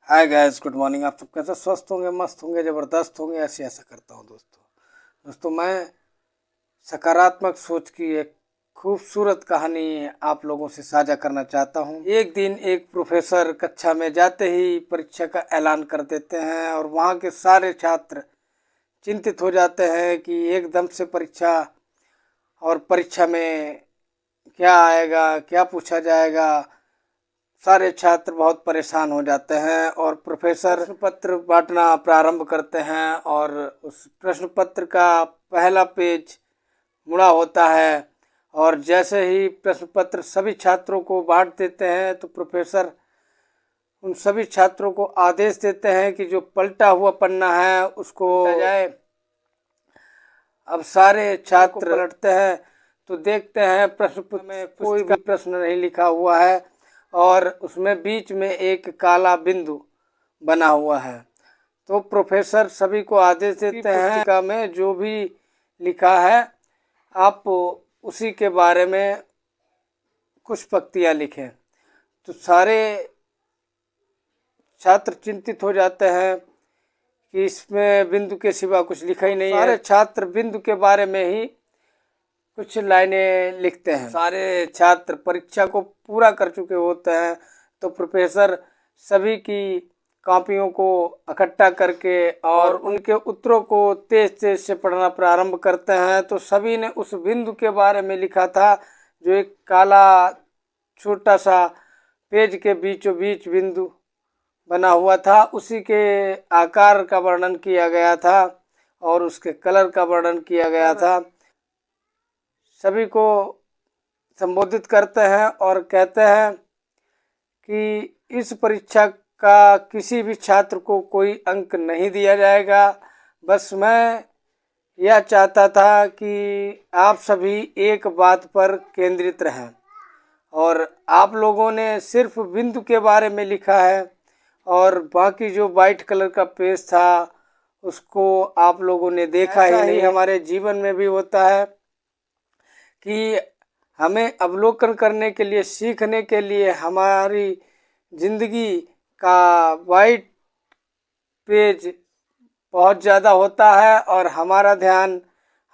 Hi guys, good morning. आप सब कैसे स्वस्थ होंगे, मस्त होंगे, ज़बरदस्त होंगे, ऐसी आशा करता हूँ। दोस्तों मैं सकारात्मक सोच की एक खूबसूरत कहानी आप लोगों से साझा करना चाहता हूँ। एक दिन एक प्रोफेसर कक्षा में जाते ही परीक्षा का ऐलान कर देते हैं और वहाँ के सारे छात्र चिंतित हो जाते हैं कि एकदम से परीक्षा और परीक्षा में क्या आएगा, क्या पूछा जाएगा। सारे छात्र बहुत परेशान हो जाते हैं और प्रोफेसर प्रश्न पत्र बांटना प्रारंभ करते हैं और उस प्रश्न पत्र का पहला पेज मुड़ा होता है और जैसे ही प्रश्न पत्र सभी छात्रों को बांट देते हैं तो प्रोफेसर उन सभी छात्रों को आदेश देते हैं कि जो पलटा हुआ पन्ना है उसको जाए। अब सारे छात्र पलटते हैं तो देखते हैं प्रश्न पत्र में कोई भी प्रश्न नहीं लिखा हुआ है और उसमें बीच में एक काला बिंदु बना हुआ है। तो प्रोफेसर सभी को आदेश देते हैं पुस्तिका में जो भी लिखा है आप उसी के बारे में कुछ पंक्तियाँ लिखें। तो सारे छात्र चिंतित हो जाते हैं कि इसमें बिंदु के सिवा कुछ लिखा ही नहीं है। सारे छात्र बिंदु के बारे में ही कुछ लाइनें लिखते हैं। सारे छात्र परीक्षा को पूरा कर चुके होते हैं तो प्रोफेसर सभी की कॉपियों को इकट्ठा करके और उनके उत्तरों को तेज तेज से पढ़ना प्रारंभ करते हैं। तो सभी ने उस बिंदु के बारे में लिखा था जो एक काला छोटा सा पेज के बीचों बीच बिंदु बना हुआ था। उसी के आकार का वर्णन किया गया था और उसके कलर का वर्णन किया गया था। सभी को संबोधित करते हैं और कहते हैं कि इस परीक्षा का किसी भी छात्र को कोई अंक नहीं दिया जाएगा। बस मैं यह चाहता था कि आप सभी एक बात पर केंद्रित रहें और आप लोगों ने सिर्फ बिंदु के बारे में लिखा है और बाकी जो वाइट कलर का पेज था उसको आप लोगों ने देखा ही नहीं। हमारे जीवन में भी होता है कि हमें अवलोकन करने के लिए, सीखने के लिए हमारी ज़िंदगी का वाइट पेज बहुत ज़्यादा होता है और हमारा ध्यान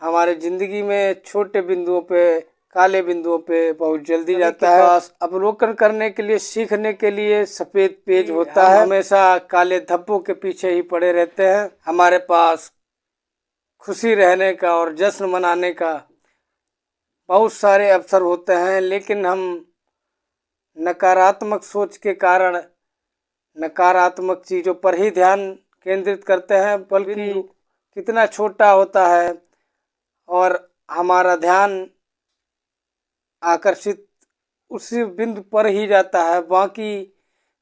हमारे ज़िंदगी में छोटे बिंदुओं पे, काले बिंदुओं पे बहुत जल्दी जाता है। अवलोकन करने के लिए, सीखने के लिए सफ़ेद पेज होता है। हमेशा काले धब्बों के पीछे ही पड़े रहते हैं। हमारे पास खुशी रहने का और जश्न मनाने का बहुत सारे अवसर होते हैं, लेकिन हम नकारात्मक सोच के कारण नकारात्मक चीज़ों पर ही ध्यान केंद्रित करते हैं। बल्कि कितना छोटा होता है और हमारा ध्यान आकर्षित उसी बिंदु पर ही जाता है, बाकी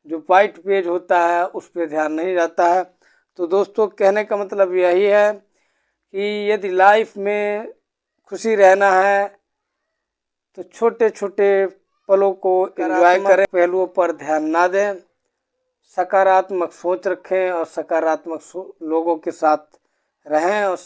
जो वाइट पेज होता है उस पर ध्यान नहीं जाता है। तो दोस्तों कहने का मतलब यही है कि यदि लाइफ में खुशी रहना है तो छोटे छोटे पलों को एंजॉय करें, पहलुओं पर ध्यान ना दें, सकारात्मक सोच रखें और सकारात्मक लोगों के साथ रहें और